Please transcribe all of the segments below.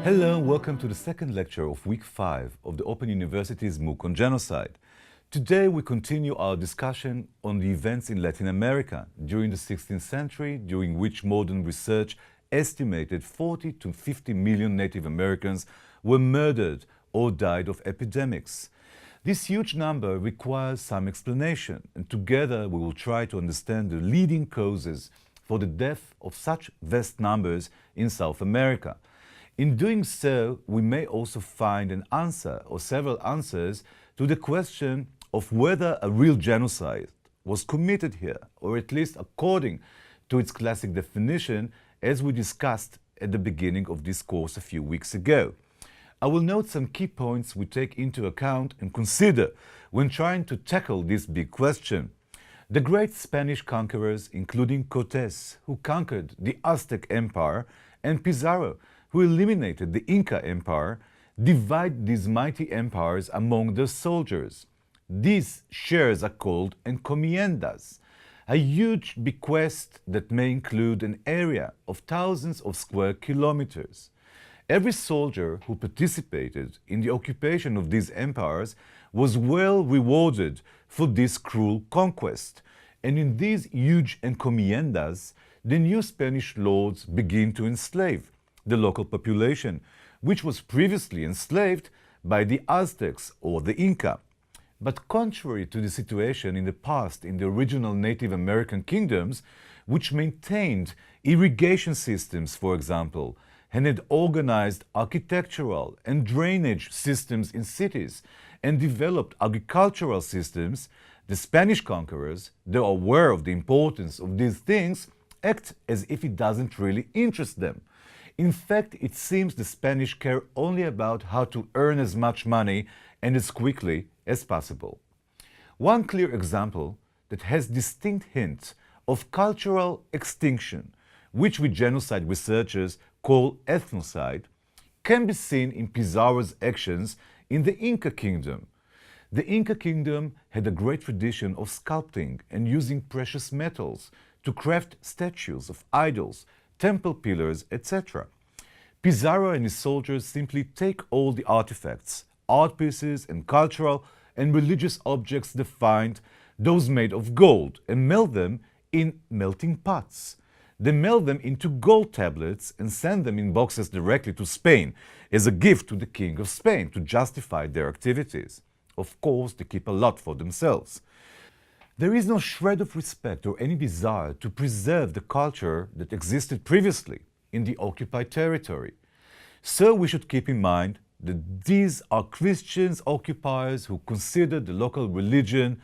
Hello and welcome to the second lecture of week 5 of the Open University's MOOC on genocide. Today we continue our discussion on the events in Latin America during the 16th century, during which modern research estimated 40 to 50 million Native Americans were murdered or died of epidemics. This huge number requires some explanation, and together we will try to understand the leading causes for the death of such vast numbers in South America. In doing so, we may also find an answer or several answers to the question of whether a real genocide was committed here, or at least according to its classic definition, as we discussed at the beginning of this course a few weeks ago. I will note some key points we take into account and consider when trying to tackle this big question. The great Spanish conquerors, including Cortés, who conquered the Aztec Empire, and Pizarro, who eliminated the Inca Empire, divide these mighty empires among their soldiers. These shares are called encomiendas, a huge bequest that may include an area of thousands of square kilometers. Every soldier who participated in the occupation of these empires was well rewarded for this cruel conquest, and in these huge encomiendas, the new Spanish lords begin to enslave the local population, which was previously enslaved by the Aztecs or the Inca. But contrary to the situation in the past in the original Native American kingdoms, which maintained irrigation systems, for example, and had organized architectural and drainage systems in cities and developed agricultural systems, the Spanish conquerors, though aware of the importance of these things, act as if it doesn't really interest them. In fact, it seems the Spanish care only about how to earn as much money and as quickly as possible. One clear example that has distinct hints of cultural extinction, which we genocide researchers call ethnocide, can be seen in Pizarro's actions in the Inca kingdom. The Inca kingdom had a great tradition of sculpting and using precious metals to craft statues of idols, temple pillars, etc. Pizarro and his soldiers simply take all the artifacts, art pieces, and cultural and religious objects they find, those made of gold, and melt them in melting pots. They melt them into gold tablets and send them in boxes directly to Spain as a gift to the King of Spain to justify their activities. Of course, they keep a lot for themselves. There is no shred of respect or any desire to preserve the culture that existed previously in the occupied territory. So we should keep in mind that these are Christians occupiers who consider the local religion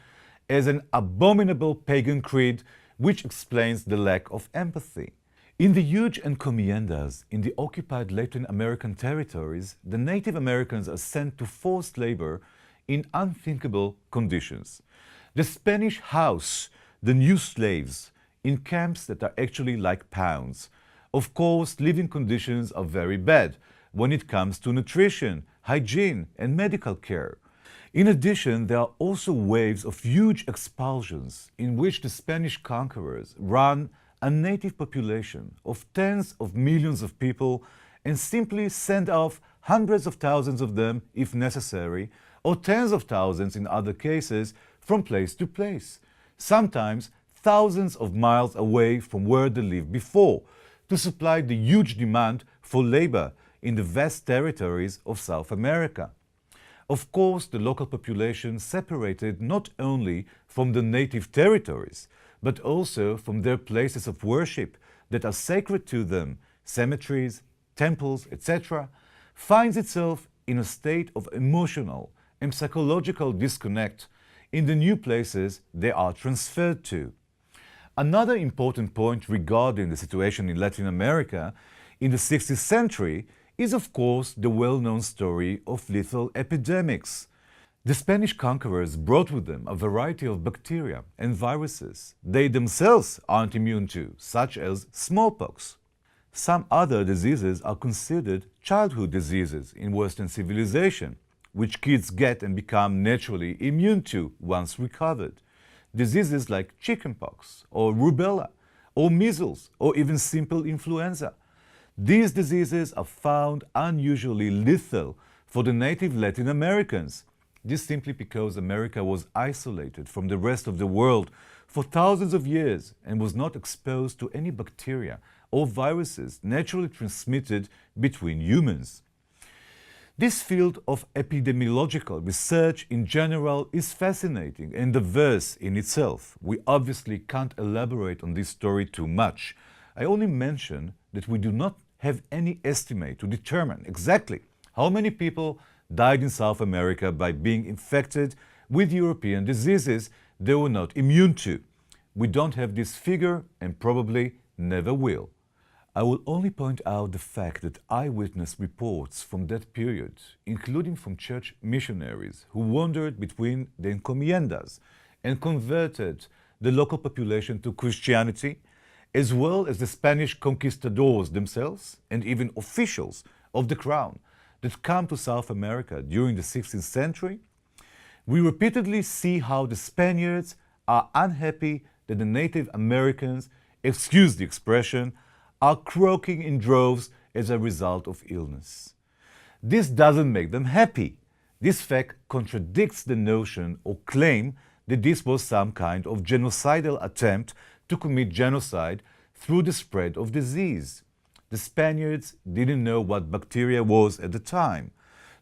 as an abominable pagan creed, which explains the lack of empathy. In the huge encomiendas in the occupied Latin American territories, the Native Americans are sent to forced labor in unthinkable conditions. The Spanish house the new slaves in camps that are actually like pounds. Of course, living conditions are very bad when it comes to nutrition, hygiene, and medical care. In addition, there are also waves of huge expulsions in which the Spanish conquerors run a native population of tens of millions of people and simply send off hundreds of thousands of them if necessary, or tens of thousands in other cases, from place to place, sometimes thousands of miles away from where they lived before, to supply the huge demand for labor in the vast territories of South America. Of course, the local population separated not only from the native territories, but also from their places of worship that are sacred to them, cemeteries, temples, etc., finds itself in a state of emotional and psychological disconnect in the new places they are transferred to. Another important point regarding the situation in Latin America in the 16th century is, of course, the well-known story of lethal epidemics. The Spanish conquerors brought with them a variety of bacteria and viruses they themselves aren't immune to, such as smallpox. Some other diseases are considered childhood diseases in Western civilization, which kids get and become naturally immune to once recovered. Diseases like chickenpox or rubella or measles or even simple influenza. These diseases are found unusually lethal for the native Latin Americans. This simply because America was isolated from the rest of the world for thousands of years and was not exposed to any bacteria or viruses naturally transmitted between humans. This field of epidemiological research in general is fascinating and diverse in itself. We obviously can't elaborate on this story too much. I only mention that we do not have any estimate to determine exactly how many people died in South America by being infected with European diseases they were not immune to. We don't have this figure and probably never will. I will only point out the fact that eyewitness reports from that period, including from church missionaries who wandered between the encomiendas and converted the local population to Christianity, as well as the Spanish conquistadors themselves and even officials of the crown that come to South America during the 16th century, we repeatedly see how the Spaniards are unhappy that the Native Americans, excuse the expression, are croaking in droves as a result of illness. This doesn't make them happy. This fact contradicts the notion or claim that this was some kind of genocidal attempt to commit genocide through the spread of disease. The Spaniards didn't know what bacteria was at the time.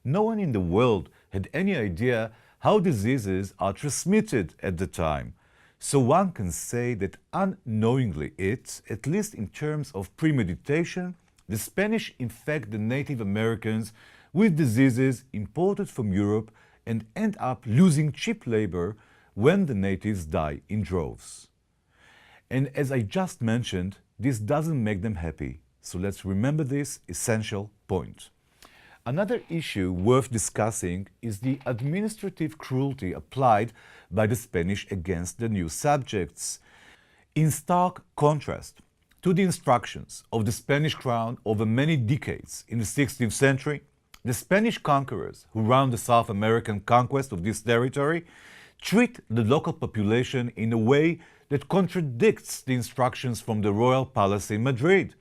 No one in the world had any idea how diseases are transmitted at the time. So one can say that unknowingly at least in terms of premeditation, the Spanish infect the Native Americans with diseases imported from Europe and end up losing cheap labor when the natives die in droves. And as I just mentioned, this doesn't make them happy. So let's remember this essential point. Another issue worth discussing is the administrative cruelty applied by the Spanish against the new subjects. In stark contrast to the instructions of the Spanish crown over many decades in the 16th century, the Spanish conquerors who ran the South American conquest of this territory treat the local population in a way that contradicts the instructions from the royal palace in Madrid.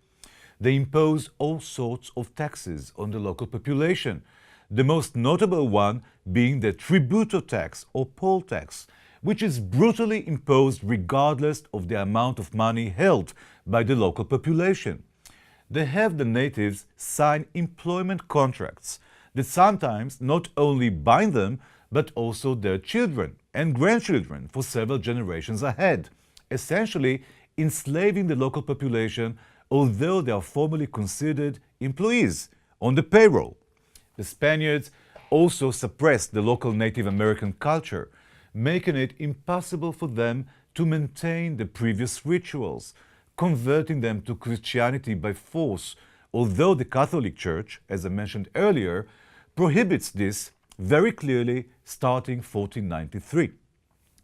They impose all sorts of taxes on the local population, the most notable one being the tributo tax or poll tax, which is brutally imposed regardless of the amount of money held by the local population. They have the natives sign employment contracts that sometimes not only bind them, but also their children and grandchildren for several generations ahead, essentially enslaving the local population although they are formally considered employees on the payroll. The Spaniards also suppressed the local Native American culture, making it impossible for them to maintain the previous rituals, converting them to Christianity by force, although the Catholic Church, as I mentioned earlier, prohibits this very clearly starting 1493.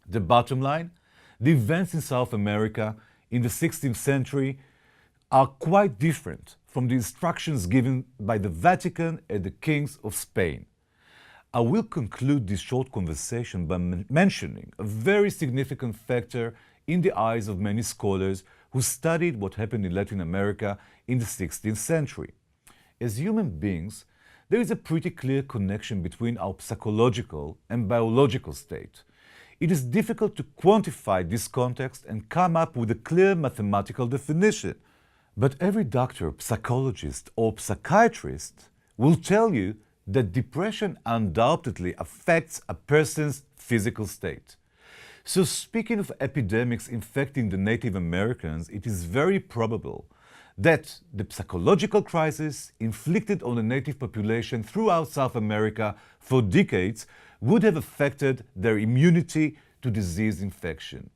The bottom line, the events in South America in the 16th century are quite different from the instructions given by the Vatican and the kings of Spain. I will conclude this short conversation by mentioning a very significant factor in the eyes of many scholars who studied what happened in Latin America in the 16th century. As human beings, there is a pretty clear connection between our psychological and biological state. It is difficult to quantify this context and come up with a clear mathematical definition. But every doctor, psychologist, or psychiatrist will tell you that depression undoubtedly affects a person's physical state. So speaking of epidemics infecting the Native Americans, it is very probable that the psychological crisis inflicted on the native population throughout South America for decades would have affected their immunity to disease infection.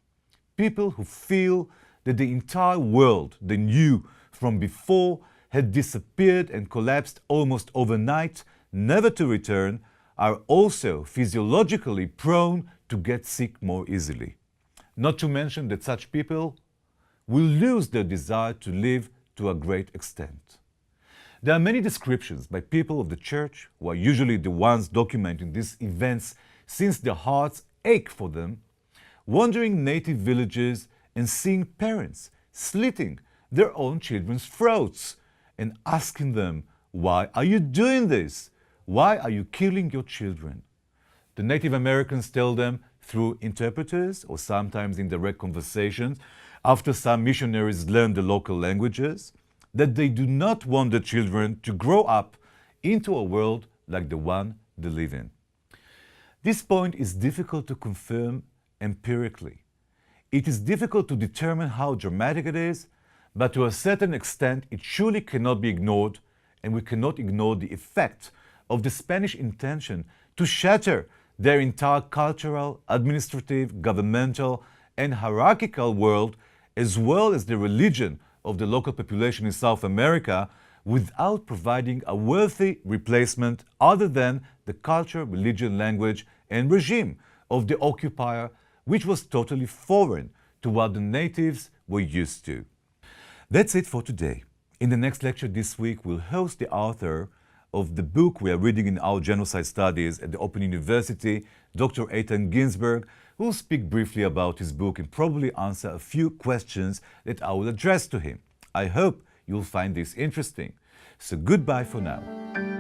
People who feel that the entire world they knew from before had disappeared and collapsed almost overnight, never to return, are also physiologically prone to get sick more easily. Not to mention that such people will lose their desire to live to a great extent. There are many descriptions by people of the church, who are usually the ones documenting these events since their hearts ache for them, wandering native villages and seeing parents slitting their own children's throats and asking them, why are you doing this? Why are you killing your children? The Native Americans tell them through interpreters or sometimes in direct conversations after some missionaries learn the local languages that they do not want the children to grow up into a world like the one they live in. This point is difficult to confirm empirically. It is difficult to determine how dramatic it is, but to a certain extent it surely cannot be ignored, and we cannot ignore the effect of the Spanish intention to shatter their entire cultural, administrative, governmental, and hierarchical world, as well as the religion of the local population in South America, without providing a worthy replacement other than the culture, religion, language, and regime of the occupier, which was totally foreign to what the natives were used to. That's it for today. In the next lecture this week, we'll host the author of the book we are reading in our genocide studies at the Open University, Dr. Eitan Ginsberg, who will speak briefly about his book and probably answer a few questions that I will address to him. I hope you'll find this interesting. So goodbye for now.